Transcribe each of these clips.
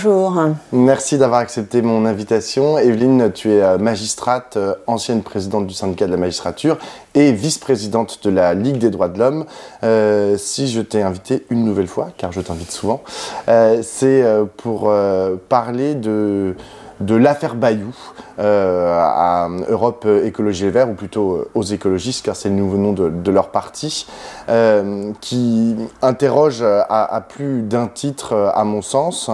bonjour. Merci d'avoir accepté mon invitation. Evelyne, tu es magistrate, ancienne présidente du syndicat de la magistrature et vice-présidente de la Ligue des droits de l'homme. Si je t'ai invité une nouvelle fois, car je t'invite souvent, c'est pour parler de l'affaire Bayou à Europe Écologie Les Verts, ou plutôt aux écologistes, car c'est le nouveau nom de leur parti, qui interroge à plus d'un titre, à mon sens.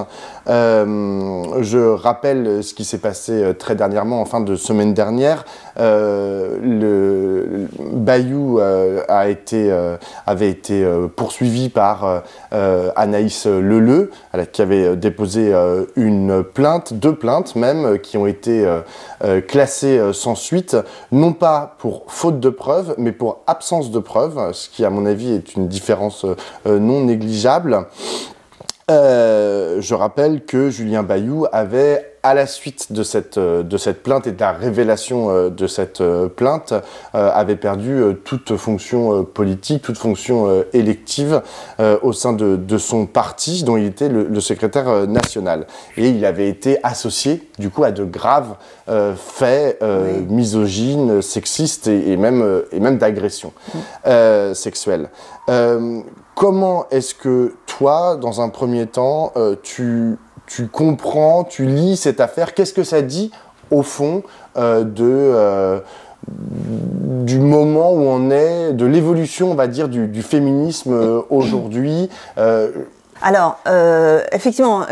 Je rappelle ce qui s'est passé très dernièrement, en fin de semaine dernière. Le Bayou avait été poursuivi par Anaïs Leleu, qui avait déposé une plainte, deux plaintes même, qui ont été classées sans suite, non pas pour faute de preuves, mais pour absence de preuves, ce qui à mon avis est une différence non négligeable. Je rappelle que Julien Bayou avait, à la suite de cette plainte et de la révélation de cette plainte, avait perdu toute fonction politique, toute fonction élective au sein de son parti, dont il était le secrétaire national. Et il avait été associé, du coup, à de graves faits misogynes, sexistes et même d'agression sexuelle. Comment est-ce que toi, dans un premier temps, tu comprends, tu lis cette affaire? Qu'est-ce que ça dit, au fond, du moment où on est, de l'évolution, on va dire, du féminisme aujourd'hui? Alors, effectivement,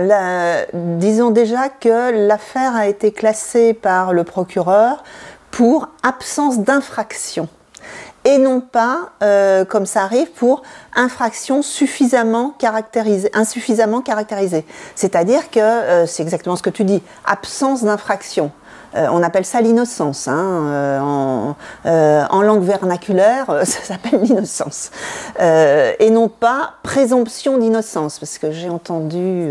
disons déjà que l'affaire a été classée par le procureur pour absence d'infraction. Et non pas, comme ça arrive, pour infraction insuffisamment caractérisée. C'est-à-dire que, c'est exactement ce que tu dis, absence d'infraction. On appelle ça l'innocence, hein, en langue vernaculaire, ça s'appelle l'innocence. Et non pas présomption d'innocence, parce que j'ai entendu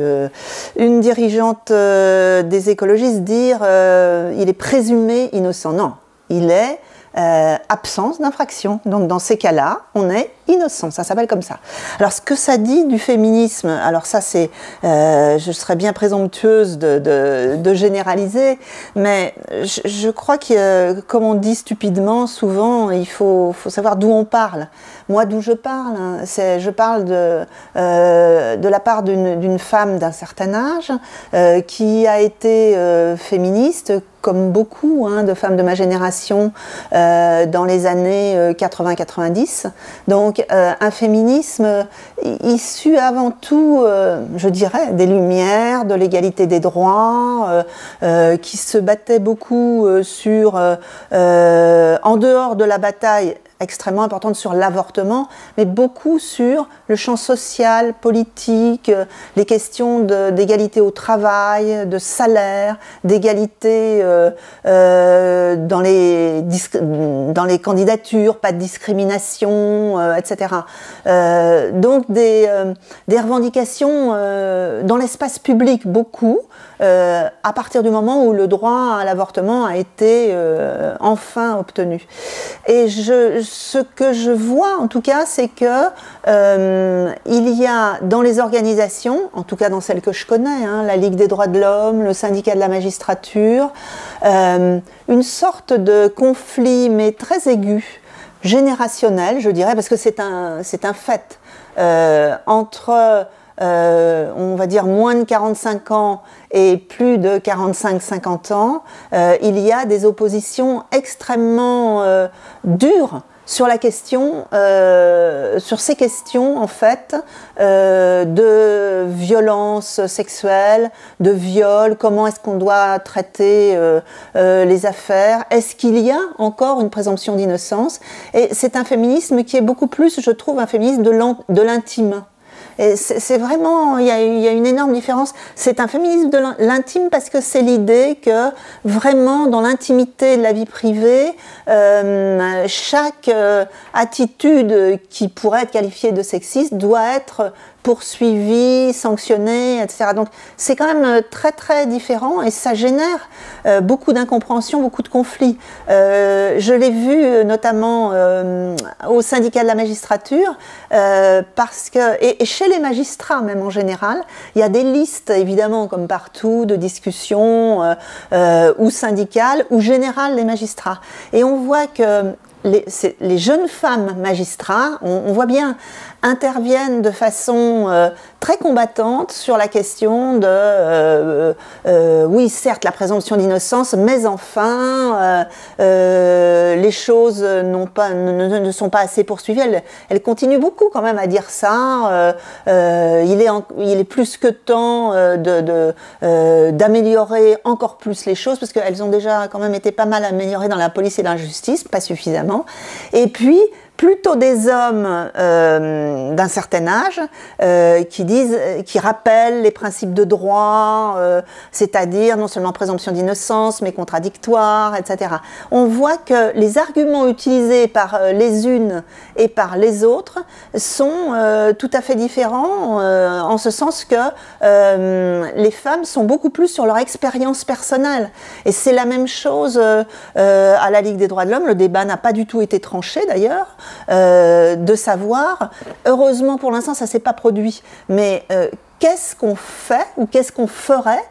une dirigeante des écologistes dire il est présumé innocent. Non, il est absence d'infraction. Donc dans ces cas-là, on est innocent, ça s'appelle comme ça. Alors ce que ça dit du féminisme, alors ça c'est, je serais bien présomptueuse de généraliser, mais je crois que, comme on dit stupidement, souvent il faut savoir d'où on parle. Moi, d'où je parle, hein, je parle de la part d'une femme d'un certain âge qui a été féministe, comme beaucoup de femmes de ma génération dans les années 80-90. Donc un féminisme issu avant tout, je dirais, des Lumières, de l'égalité des droits, qui se battait beaucoup en dehors de la bataille extrêmement importante sur l'avortement, mais beaucoup sur le champ social, politique, les questions d'égalité au travail, de salaire, d'égalité dans les candidatures, pas de discrimination, etc. Donc des revendications dans l'espace public, beaucoup, à partir du moment où le droit à l'avortement a été enfin obtenu. Et ce que je vois, en tout cas, c'est que il y a dans les organisations, en tout cas dans celles que je connais, hein, la Ligue des droits de l'homme, le syndicat de la magistrature, une sorte de conflit, mais très aigu, générationnel, je dirais, parce que c'est un fait, entre on va dire moins de 45 ans et plus de 45-50 ans, il y a des oppositions extrêmement dures sur la question, sur ces questions en fait de violence sexuelle, de viol, comment est-ce qu'on doit traiter les affaires, est-ce qu'il y a encore une présomption d'innocence? Et c'est un féminisme qui est beaucoup plus, je trouve, un féminisme de l'intime. Et c'est vraiment, il y a une énorme différence. C'est un féminisme de l'intime parce que c'est l'idée que vraiment dans l'intimité de la vie privée, chaque attitude qui pourrait être qualifiée de sexiste doit être poursuivie, sanctionnée, etc. Donc c'est quand même très très différent et ça génère beaucoup d'incompréhension, beaucoup de conflits. Je l'ai vu notamment au syndicat de la magistrature parce que, et chez les magistrats même en général. Il y a des listes, évidemment, comme partout, de discussions ou syndicales ou générales des magistrats. Et on voit que les jeunes femmes magistrats, on voit bien, interviennent de façon très combattante sur la question de oui, certes, la présomption d'innocence, mais enfin, les choses ne sont pas assez poursuivies. Elle continue beaucoup quand même à dire ça. Il est plus que temps d'améliorer encore plus les choses, parce qu'elles ont déjà quand même été pas mal améliorées dans la police et dans la justice, pas suffisamment. Et puis, plutôt des hommes d'un certain âge qui rappellent les principes de droit, c'est-à-dire non seulement présomption d'innocence, mais contradictoire, etc. On voit que les arguments utilisés par les unes et par les autres sont tout à fait différents, en ce sens que les femmes sont beaucoup plus sur leur expérience personnelle. Et c'est la même chose à la Ligue des droits de l'homme. Le débat n'a pas du tout été tranché d'ailleurs. De savoir, heureusement pour l'instant ça ne s'est pas produit, mais qu'est-ce qu'on fait ou qu'est-ce qu'on ferait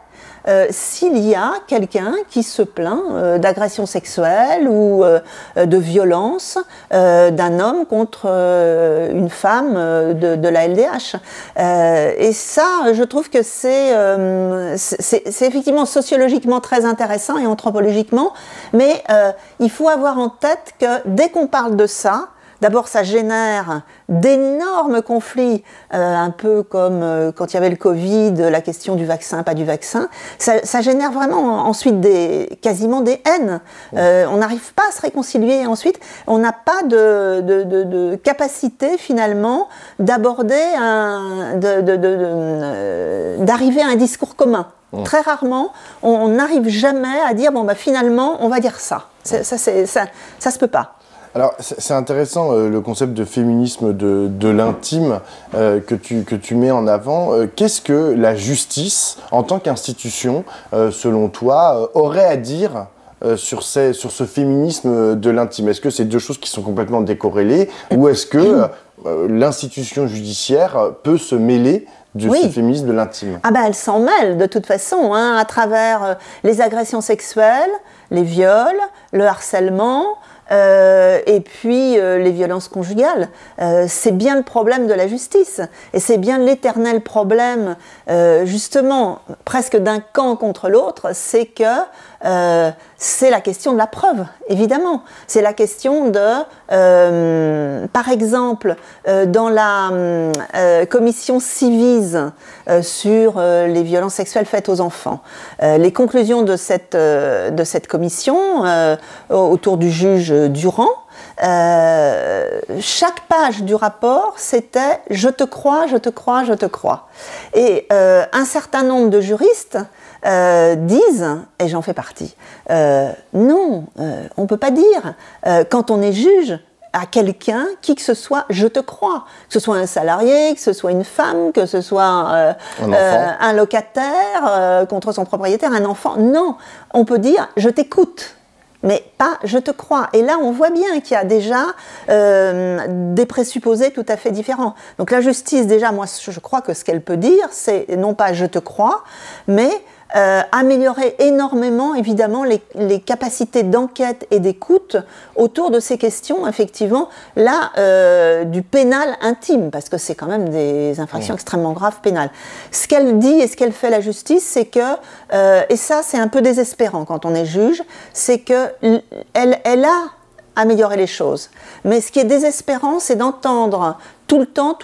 s'il y a quelqu'un qui se plaint d'agression sexuelle ou de violence d'un homme contre une femme de la LDH. Et ça, je trouve que c'est effectivement sociologiquement très intéressant et anthropologiquement, mais il faut avoir en tête que dès qu'on parle de ça, d'abord, ça génère d'énormes conflits, un peu comme quand il y avait le Covid, la question du vaccin, pas du vaccin. Ça génère vraiment ensuite quasiment des haines. On n'arrive pas à se réconcilier. Ensuite, on n'a pas de capacité finalement d'aborder, d'arriver à un discours commun. Très rarement, on n'arrive jamais à dire bon bah finalement on va dire ça. Ça se peut pas. Alors, c'est intéressant le concept de féminisme de l'intime que tu mets en avant. Qu'est-ce que la justice, en tant qu'institution, selon toi, aurait à dire sur ce féminisme de l'intime? Est-ce que c'est deux choses qui sont complètement décorrélées, ou est-ce que l'institution judiciaire peut se mêler de ce féminisme de l'intime? Ah ben, elle s'en mêle de toute façon, hein, à travers les agressions sexuelles, les viols, le harcèlement, et puis les violences conjugales. C'est bien le problème de la justice, et c'est bien l'éternel problème, justement, presque d'un camp contre l'autre, c'est que c'est la question de la preuve, évidemment. C'est la question de, par exemple, dans la commission Civise sur les violences sexuelles faites aux enfants, les conclusions de cette commission, autour du juge Durand, chaque page du rapport, c'était « je te crois, je te crois, je te crois ». Et un certain nombre de juristes disent, et j'en fais partie, non, on ne peut pas dire, quand on est juge, à quelqu'un, qui que ce soit, je te crois. Que ce soit un salarié, que ce soit une femme, que ce soit un locataire contre son propriétaire, un enfant. Non, on peut dire, je t'écoute. Mais pas je te crois. Et là, on voit bien qu'il y a déjà des présupposés tout à fait différents. Donc la justice, déjà, moi, je crois que ce qu'elle peut dire, c'est non pas je te crois, mais améliorer énormément, évidemment, les capacités d'enquête et d'écoute autour de ces questions, effectivement, là, du pénal intime, parce que c'est quand même des infractions extrêmement graves pénales. Ce qu'elle dit et ce qu'elle fait la justice, c'est que, et ça c'est un peu désespérant quand on est juge, c'est qu'elle a amélioré les choses. Mais ce qui est désespérant, c'est d'entendre tout le temps,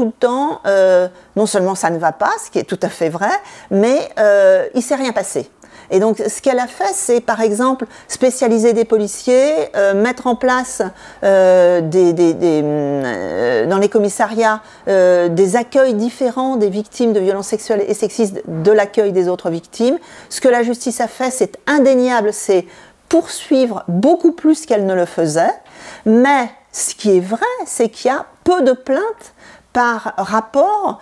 non seulement ça ne va pas, ce qui est tout à fait vrai, mais il ne s'est rien passé. Et donc, ce qu'elle a fait, c'est par exemple spécialiser des policiers, mettre en place dans les commissariats des accueils différents des victimes de violences sexuelles et sexistes de l'accueil des autres victimes. Ce que la justice a fait, c'est indéniable, c'est poursuivre beaucoup plus qu'elle ne le faisait. Mais ce qui est vrai, c'est qu'il y a peu de plaintes par rapport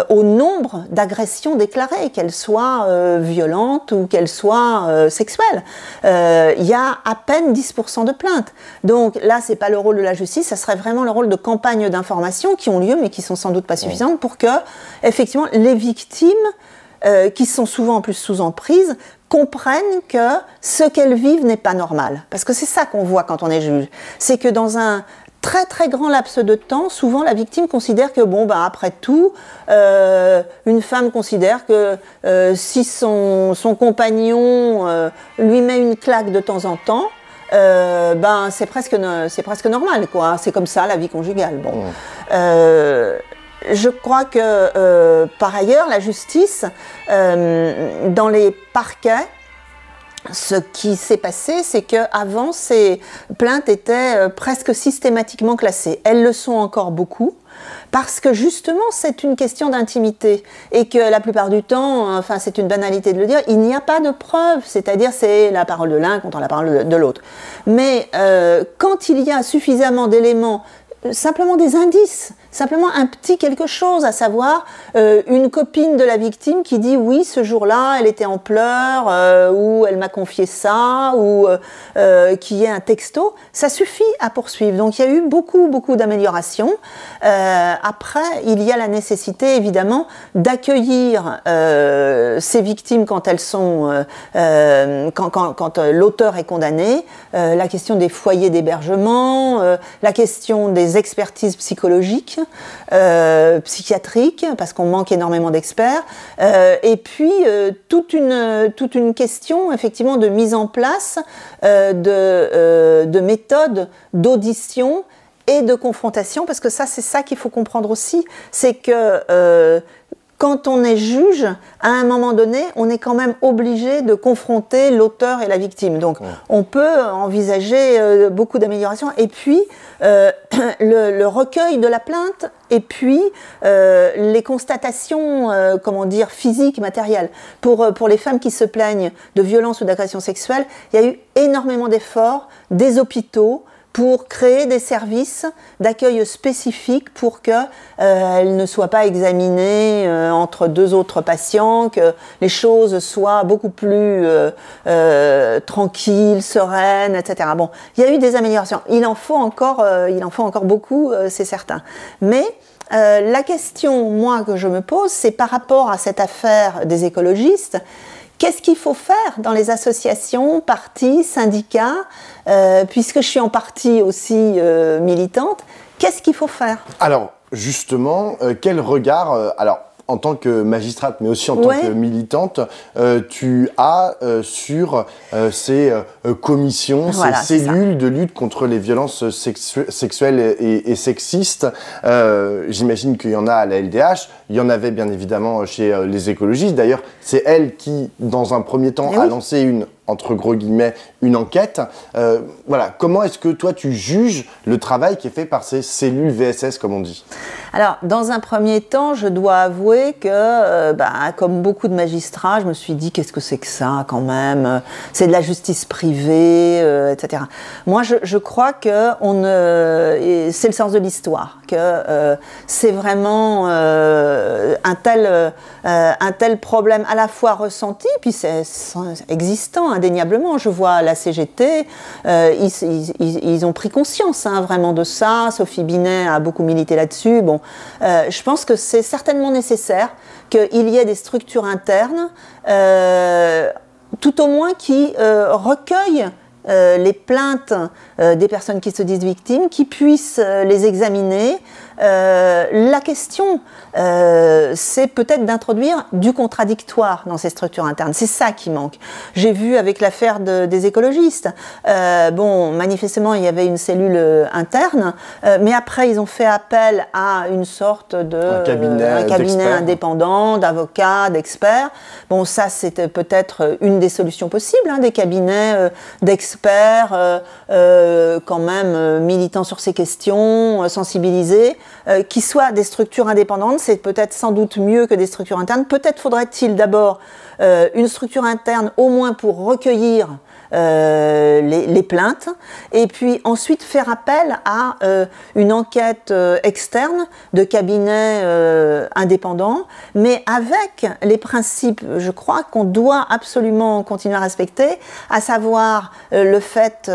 au nombre d'agressions déclarées, qu'elles soient violentes ou qu'elles soient sexuelles. Il y a à peine 10% de plaintes. Donc là, c'est pas le rôle de la justice, ça serait vraiment le rôle de campagnes d'information qui ont lieu, mais qui sont sans doute pas suffisantes pour que, effectivement, les victimes, qui sont souvent en plus sous emprise, comprennent que ce qu'elles vivent n'est pas normal. Parce que c'est ça qu'on voit quand on est juge. C'est que dans un très très grand laps de temps, souvent la victime considère que, bon, ben, après tout, une femme considère que si son compagnon lui met une claque de temps en temps, ben, c'est presque normal, quoi. C'est comme ça, la vie conjugale. Bon. Je crois que, par ailleurs, la justice, dans les parquets, ce qui s'est passé, c'est qu'avant, ces plaintes étaient presque systématiquement classées. Elles le sont encore beaucoup, parce que justement, c'est une question d'intimité. Et que la plupart du temps, enfin, c'est une banalité de le dire, il n'y a pas de preuves, c'est-à-dire c'est la parole de l'un contre la parole de l'autre. Mais quand il y a suffisamment d'éléments, simplement des indices, simplement un petit quelque chose, à savoir une copine de la victime qui dit oui, ce jour-là, elle était en pleurs, ou elle m'a confié ça, ou qu'il y ait un texto, ça suffit à poursuivre. Donc il y a eu beaucoup d'améliorations. Après, il y a la nécessité, évidemment, d'accueillir ces victimes quand elles sont, quand l'auteur est condamné, la question des foyers d'hébergement, la question des expertises psychologiques, psychiatriques, parce qu'on manque énormément d'experts, et puis toute une question effectivement de mise en place de méthodes d'audition et de confrontation, parce que ça, c'est ça qu'il faut comprendre aussi, c'est que quand on est juge, à un moment donné, on est quand même obligé de confronter l'auteur et la victime. Donc, on peut envisager beaucoup d'améliorations. Et puis, le recueil de la plainte, et puis les constatations, comment dire, physiques, matérielles. Pour les femmes qui se plaignent de violences ou d'agressions sexuelles, il y a eu énormément d'efforts des hôpitaux pour créer des services d'accueil spécifiques pour qu'elles ne soient pas examinées entre deux autres patients, que les choses soient beaucoup plus tranquilles, sereines, etc. Bon, il y a eu des améliorations. Il en faut encore beaucoup, c'est certain. Mais la question, moi, que je me pose, c'est par rapport à cette affaire des écologistes. Qu'est-ce qu'il faut faire dans les associations, partis, syndicats, puisque je suis en partie aussi militante, qu'est-ce qu'il faut faire? Alors, justement, quel regard, alors, en tant que magistrate, mais aussi en tant que militante, tu as sur ces commissions, ces cellules de lutte contre les violences sexuelles et sexistes. J'imagine qu'il y en a à la LDH, il y en avait bien évidemment chez les écologistes. D'ailleurs, c'est elle qui, dans un premier temps, a lancé une, entre gros guillemets, une enquête. Voilà, comment est-ce que toi tu juges le travail qui est fait par ces cellules VSS, comme on dit? Alors, dans un premier temps, je dois avouer que, comme beaucoup de magistrats, je me suis dit, qu'est-ce que c'est que ça, quand même? C'est de la justice privée, etc. Moi, je crois que c'est le sens de l'histoire, que c'est vraiment un tel problème à la fois ressenti, puis c'est existant, indéniablement. Je vois la CGT, ils ont pris conscience vraiment de ça. Sophie Binet a beaucoup milité là-dessus. Bon, je pense que c'est certainement nécessaire qu'il y ait des structures internes, tout au moins qui recueillent les plaintes des personnes qui se disent victimes, qui puissent les examiner. La question, c'est peut-être d'introduire du contradictoire dans ces structures internes. C'est ça qui manque. J'ai vu avec l'affaire des écologistes. Bon, manifestement, il y avait une cellule interne, mais après, ils ont fait appel à une sorte de cabinet indépendant, d'avocats, d'experts. Bon, ça, c'était peut-être une des solutions possibles, des cabinets d'experts, quand même militants sur ces questions, sensibilisés, qui soient des structures indépendantes. C'est peut-être sans doute mieux que des structures internes. Peut-être faudrait-il d'abord une structure interne, au moins pour recueillir les plaintes, et puis ensuite faire appel à une enquête externe de cabinets indépendants, mais avec les principes, je crois, qu'on doit absolument continuer à respecter, à savoir le fait,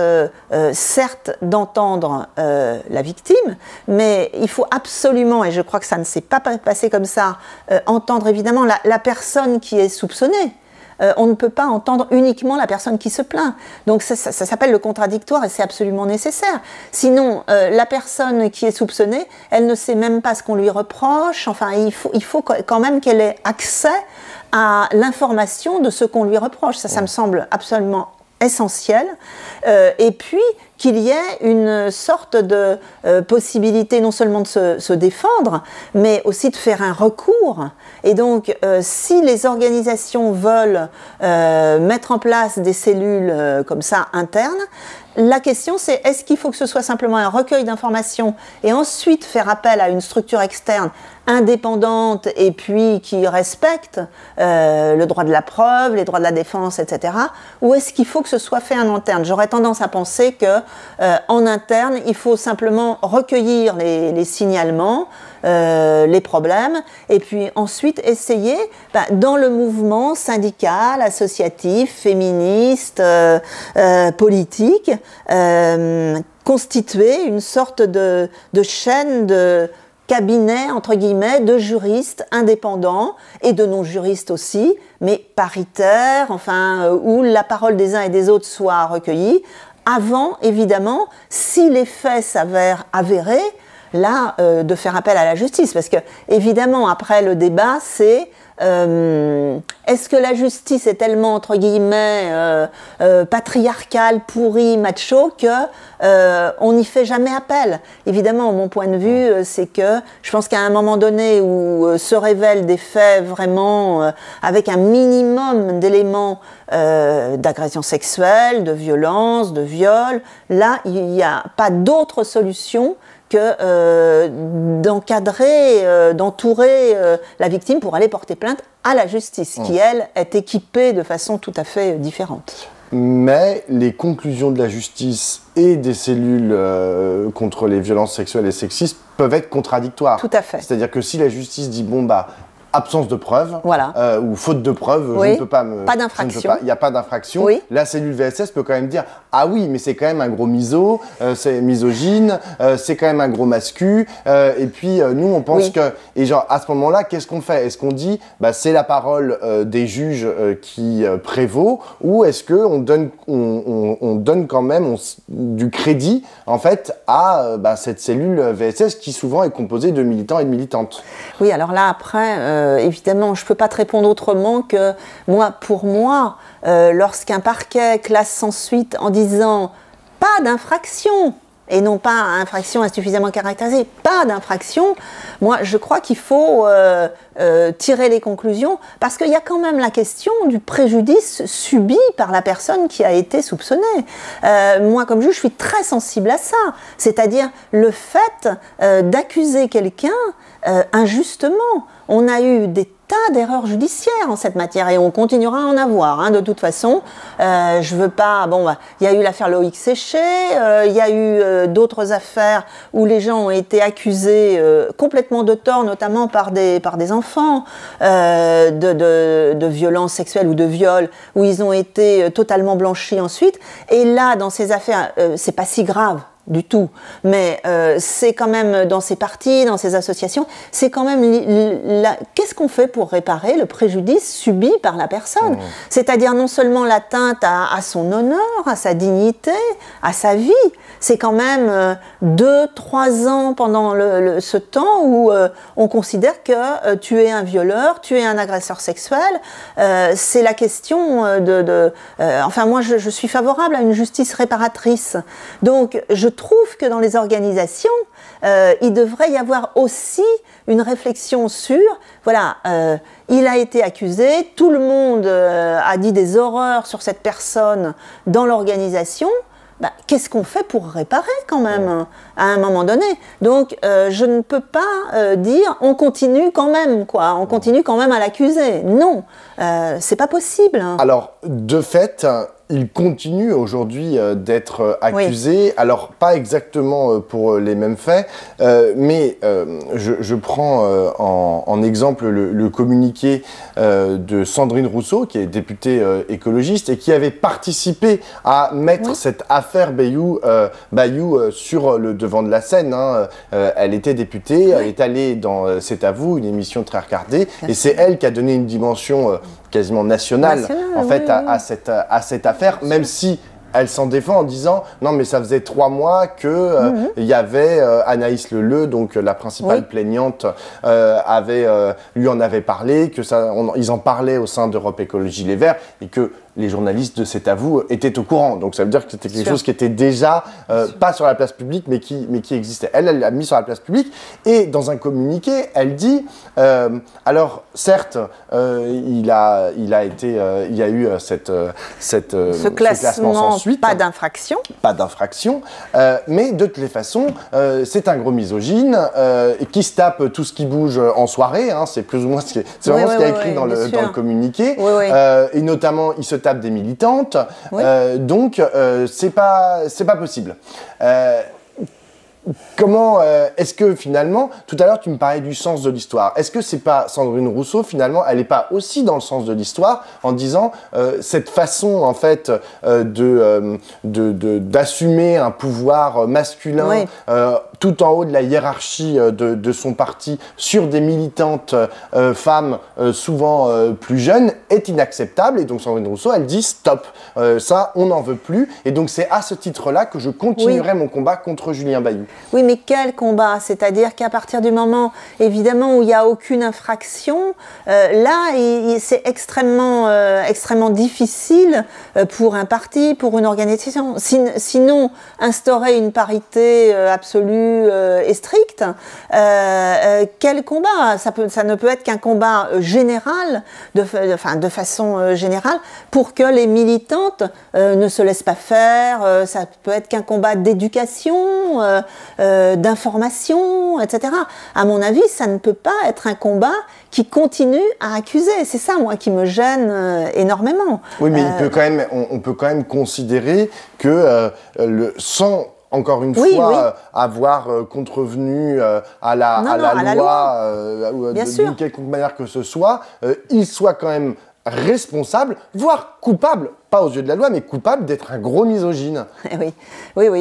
certes, d'entendre la victime, mais il faut absolument, et je crois que ça ne s'est pas passé comme ça, entendre évidemment la personne qui est soupçonnée. On ne peut pas entendre uniquement la personne qui se plaint. Donc ça s'appelle le contradictoire et c'est absolument nécessaire. Sinon, la personne qui est soupçonnée, elle ne sait même pas ce qu'on lui reproche. Enfin, il faut quand même qu'elle ait accès à l'information de ce qu'on lui reproche. Ça me semble absolument essentiel. Et puis, qu'il y ait une sorte de possibilité non seulement de se défendre, mais aussi de faire un recours. Et donc, si les organisations veulent mettre en place des cellules comme ça internes, la question c'est, est-ce qu'il faut que ce soit simplement un recueil d'informations et ensuite faire appel à une structure externe indépendante et puis qui respecte le droit de la preuve, les droits de la défense, etc. Ou est-ce qu'il faut que ce soit fait en interne? J'aurais tendance à penser que en interne, il faut simplement recueillir les signalements, les problèmes, et puis ensuite essayer, dans le mouvement syndical, associatif, féministe, politique, constituer une sorte de chaîne de cabinet, entre guillemets, de juristes indépendants et de non-juristes aussi, mais paritaires, enfin, où la parole des uns et des autres soit recueillie, avant, évidemment, si les faits s'avèrent avérés, là, de faire appel à la justice. Parce que, évidemment, après le débat, c'est est-ce que la justice est tellement, entre guillemets, patriarcale, pourrie, macho, que on n'y fait jamais appel? Évidemment, mon point de vue, c'est que je pense qu'à un moment donné où se révèlent des faits vraiment avec un minimum d'éléments d'agression sexuelle, de violence, de viol, là, il n'y a pas d'autre solution que d'encadrer, d'entourer la victime pour aller porter plainte à la justice, qui, elle, est équipée de façon tout à fait différente. Mais les conclusions de la justice et des cellules contre les violences sexuelles et sexistes peuvent être contradictoires. Tout à fait. C'est-à-dire que si la justice dit, bon, absence de preuve, voilà. Ou faute de preuve, oui. je ne peux pas pas d'infraction. Il n'y a pas d'infraction. Oui. La cellule VSS peut quand même dire, ah oui, mais c'est quand même un gros miso, c'est misogyne, c'est quand même un gros mascu, et puis nous on pense que, et genre à ce moment-là, qu'est-ce qu'on fait? Est-ce qu'on dit, c'est la parole des juges qui prévaut, ou est-ce que on donne quand même du crédit en fait à cette cellule VSS qui souvent est composée de militants et de militantes? Oui, alors là après, évidemment, je ne peux pas te répondre autrement que pour moi, lorsqu'un parquet classe sans suite en disant pas d'infraction, et non pas infraction insuffisamment caractérisée, pas d'infraction, moi je crois qu'il faut tirer les conclusions, parce qu'il y a quand même la question du préjudice subi par la personne qui a été soupçonnée. Moi comme juge, je suis très sensible à ça, c'est-à-dire le fait d'accuser quelqu'un injustement. On a eu des tas d'erreurs judiciaires en cette matière et on continuera à en avoir, de toute façon. Je veux pas... il y a eu l'affaire Loïc Séché, il y a eu d'autres affaires où les gens ont été accusés complètement de tort, notamment par des enfants, de violences sexuelles ou de viols, où ils ont été totalement blanchis ensuite. Et là, dans ces affaires, c'est pas si grave du tout, mais c'est quand même dans ces partis, dans ces associations, c'est quand même qu'est-ce qu'on fait pour réparer le préjudice subi par la personne? C'est-à-dire non seulement l'atteinte à son honneur, à sa dignité, à sa vie, c'est quand même 2-3 ans pendant ce temps où on considère que tu es un violeur, tu es un agresseur sexuel. C'est la question enfin moi je suis favorable à une justice réparatrice, donc je trouve que dans les organisations, il devrait y avoir aussi une réflexion sur, il a été accusé, tout le monde a dit des horreurs sur cette personne dans l'organisation, qu'est-ce qu'on fait pour réparer quand même à un moment donné? Donc je ne peux pas dire on continue quand même, on continue quand même à l'accuser. Non, c'est pas possible. Alors, de fait, il continue aujourd'hui d'être accusé, alors pas exactement pour les mêmes faits, mais je prends en exemple le communiqué de Sandrine Rousseau, qui est députée écologiste et qui avait participé à mettre cette affaire Bayou sur le devant de la scène. Hein. Elle était députée, elle est allée dans C'est à vous, une émission très regardée, et c'est elle qui a donné une dimension quasiment nationale en fait, à cette affaire, même si elle s'en défend en disant non mais ça faisait 3 mois que il y avait Anaïs Leleu, donc la principale plaignante, lui en avait parlé, que ils en parlaient au sein d'Europe Écologie Les Verts et que les journalistes de C'est à vous étaient au courant. Donc ça veut dire que c'était quelque chose qui était déjà pas sur la place publique mais qui existait. Elle l'a mis sur la place publique et dans un communiqué, elle dit alors certes il y a eu ce classement sans suite. Pas d'infraction. Pas d'infraction, mais de toutes les façons, c'est un gros misogyne qui se tape tout ce qui bouge en soirée. Hein, c'est plus ou moins ce qui est écrit dans le communiqué. Et notamment, il se tape des militantes. Donc, c'est pas possible. Comment est-ce que finalement, tout à l'heure tu me parlais du sens de l'histoire, est-ce que c'est pas Sandrine Rousseau finalement, elle n'est pas aussi dans le sens de l'histoire en disant cette façon en fait d'assumer un pouvoir masculin tout en haut de la hiérarchie de son parti sur des militantes femmes souvent plus jeunes est inacceptable, et donc Sandrine Rousseau elle dit stop, ça on n'en veut plus, et donc c'est à ce titre-là que je continuerai mon combat contre Julien Bayou. Oui, mais quel combat? C'est-à-dire qu'à partir du moment, évidemment, où il n'y a aucune infraction, là, c'est extrêmement difficile pour un parti, pour une organisation. Sinon, instaurer une parité absolue et stricte, quel combat? Ça ne peut être qu'un combat général, de façon générale, pour que les militantes ne se laissent pas faire. Ça peut être qu'un combat d'éducation, d'information, etc. À mon avis, ça ne peut pas être un combat qui continue à accuser. C'est ça, moi, qui me gêne énormément. Oui, mais on peut quand même considérer que sans encore une fois, avoir contrevenu à la loi d'une quelconque manière que ce soit, il soit quand même responsable, voire coupable, pas aux yeux de la loi, mais coupable d'être un gros misogyne. Oui,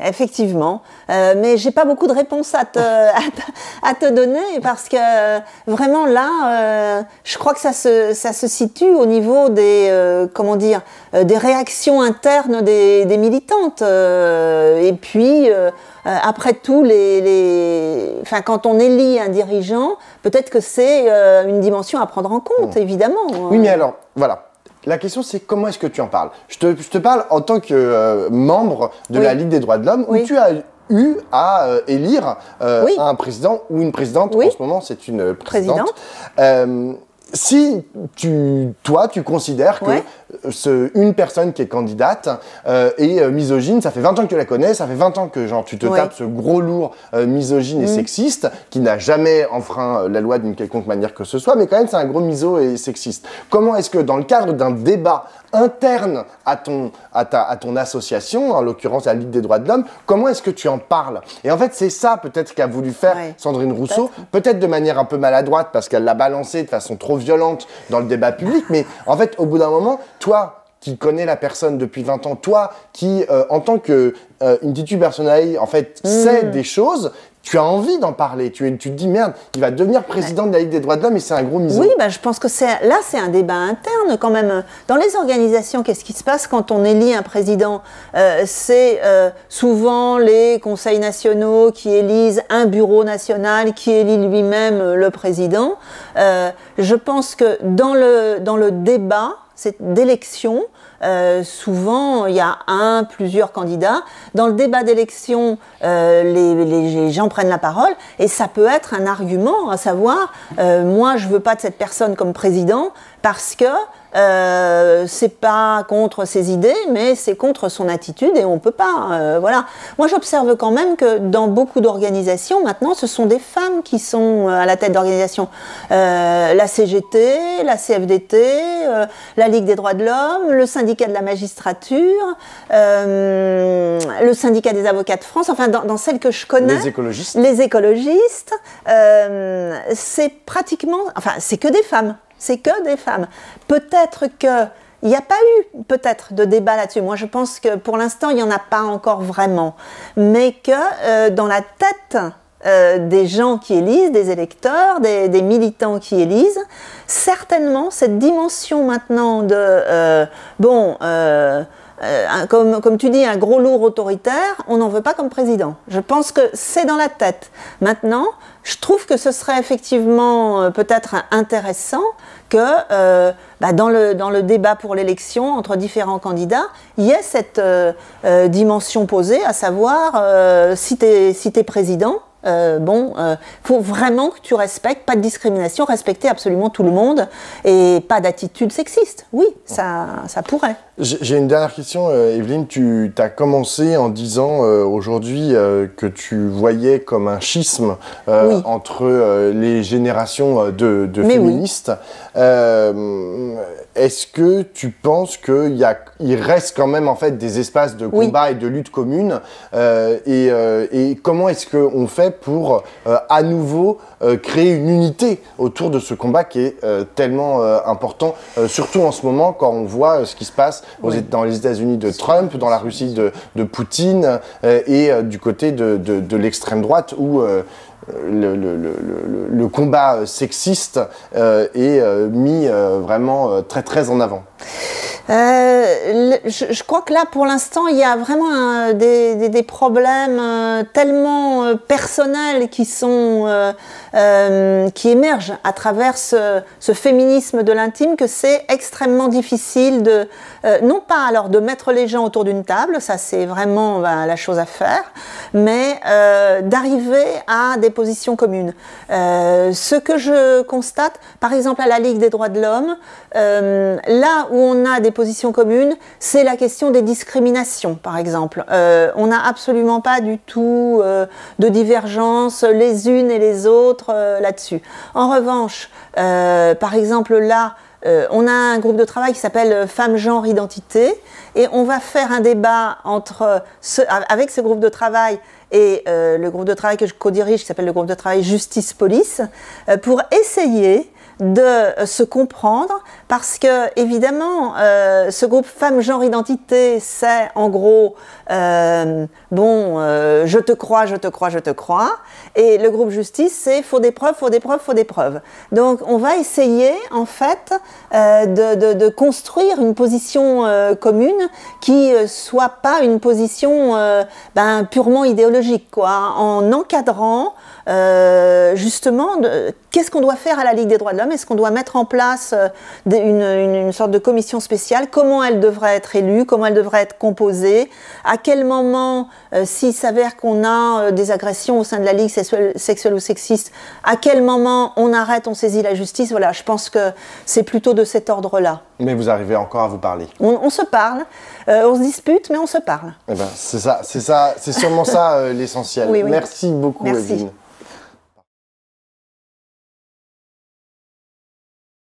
effectivement. Mais j'ai pas beaucoup de réponses à te donner, parce que vraiment là, je crois que ça se situe au niveau des des réactions internes des militantes. Et puis après tout, quand on élit un dirigeant, peut-être que c'est une dimension à prendre en compte, évidemment. Oui, mais alors, voilà. La question, c'est comment est-ce que tu en parles? Je te parle en tant que membre de la Ligue des droits de l'homme, où tu as eu à élire un président ou une présidente. En ce moment, c'est une présidente. Si toi, tu considères que une personne qui est candidate est misogyne, ça fait 20 ans que tu la connais, ça fait 20 ans que tu te tapes ce gros lourd misogyne et sexiste, qui n'a jamais enfreint la loi d'une quelconque manière que ce soit, mais quand même c'est un gros miso et sexiste. Comment est-ce que dans le cadre d'un débat interne à ton association, en l'occurrence la Ligue des droits de l'homme, comment est-ce que tu en parles? Et en fait, c'est ça peut-être qu'a voulu faire Sandrine Rousseau, peut-être de manière un peu maladroite, parce qu'elle l'a balancé de façon trop violente dans le débat public, mais en fait, au bout d'un moment, toi qui connais la personne depuis 20 ans, toi qui, en tant que individu personnel, en fait, sait des choses, tu as envie d'en parler, tu te dis merde, il va devenir président de la Ligue des droits de l'homme et c'est un gros miso. Oui, je pense que c'est un débat interne quand même. Dans les organisations, qu'est-ce qui se passe quand on élit un président? C'est souvent les conseils nationaux qui élisent un bureau national qui élit lui-même le président. Je pense que dans le débat d'élection, souvent, il y a plusieurs candidats. Dans le débat d'élection, les gens prennent la parole et ça peut être un argument, à savoir, moi, je veux pas de cette personne comme président parce que c'est pas contre ses idées, mais c'est contre son attitude et on peut pas. Voilà. Moi, j'observe quand même que dans beaucoup d'organisations, maintenant, ce sont des femmes qui sont à la tête d'organisations. La CGT, la CFDT, la Ligue des droits de l'homme, le syndicat de la magistrature, le syndicat des avocats de France, enfin dans celles que je connais. Les écologistes. Les écologistes, c'est pratiquement, enfin c'est que des femmes, c'est que des femmes. Peut-être que il n'y a pas eu peut-être de débat là-dessus. Moi, je pense que pour l'instant, il n'y en a pas encore vraiment. Mais que dans la tête des gens qui élisent, des électeurs, des militants qui élisent, certainement, cette dimension maintenant de... comme tu dis, un gros lourd autoritaire, on n'en veut pas comme président. Je pense que c'est dans la tête. Maintenant, je trouve que ce serait effectivement peut-être intéressant que dans le débat pour l'élection entre différents candidats, il y ait cette dimension posée, à savoir si tu es président, faut vraiment que tu respectes, pas de discrimination, respecter absolument tout le monde et pas d'attitude sexiste. Oui, ça pourrait. J'ai une dernière question, Evelyne. Tu as commencé en disant aujourd'hui que tu voyais comme un schisme oui. entre les générations de féministes. Oui. Est-ce que tu penses qu'il reste quand même en fait des espaces de combat oui. et de lutte commune et comment est-ce qu'on fait pour à nouveau créer une unité autour de ce combat qui est tellement important, surtout en ce moment quand on voit ce qui se passe dans les États-Unis de Trump, dans la Russie de Poutine et du côté de l'extrême droite où le combat sexiste est mis vraiment très très en avant. Je crois que là, pour l'instant, il y a vraiment des problèmes tellement personnels qui émergent à travers ce féminisme de l'intime que c'est extrêmement difficile non pas alors de mettre les gens autour d'une table, ça c'est vraiment la chose à faire, mais d'arriver à des positions communes. Ce que je constate, par exemple à la Ligue des droits de l'homme, là où on a des positions communes, c'est la question des discriminations, par exemple. On n'a absolument pas du tout de divergence les unes et les autres là-dessus. En revanche, par exemple là, on a un groupe de travail qui s'appelle Femmes, Genre, Identité et on va faire un débat avec ce groupe de travail et le groupe de travail que je co-dirige qui s'appelle le groupe de travail Justice Police pour essayer de se comprendre parce que évidemment ce groupe Femmes, Genre, Identité c'est en gros je te crois, je te crois, je te crois et le groupe Justice c'est faut des preuves, faut des preuves, faut des preuves. Donc on va essayer en fait de construire une position commune qui soit pas une position purement idéologique quoi, en encadrant justement qu'est-ce qu'on doit faire à la Ligue des droits de l'homme. Est-ce qu'on doit mettre en place une sorte de commission spéciale? Comment elle devrait être élue? Comment elle devrait être composée? À quel moment, s'il s'avère qu'on a des agressions au sein de la Ligue sexuelle ou sexiste, à quel moment on arrête, on saisit la justice? Voilà, je pense que c'est plutôt de cet ordre-là. Mais vous arrivez encore à vous parler. On se parle, on se dispute, mais on se parle. Eh ben, c'est sûrement ça l'essentiel. Oui. Merci beaucoup, Merci. Evelyne.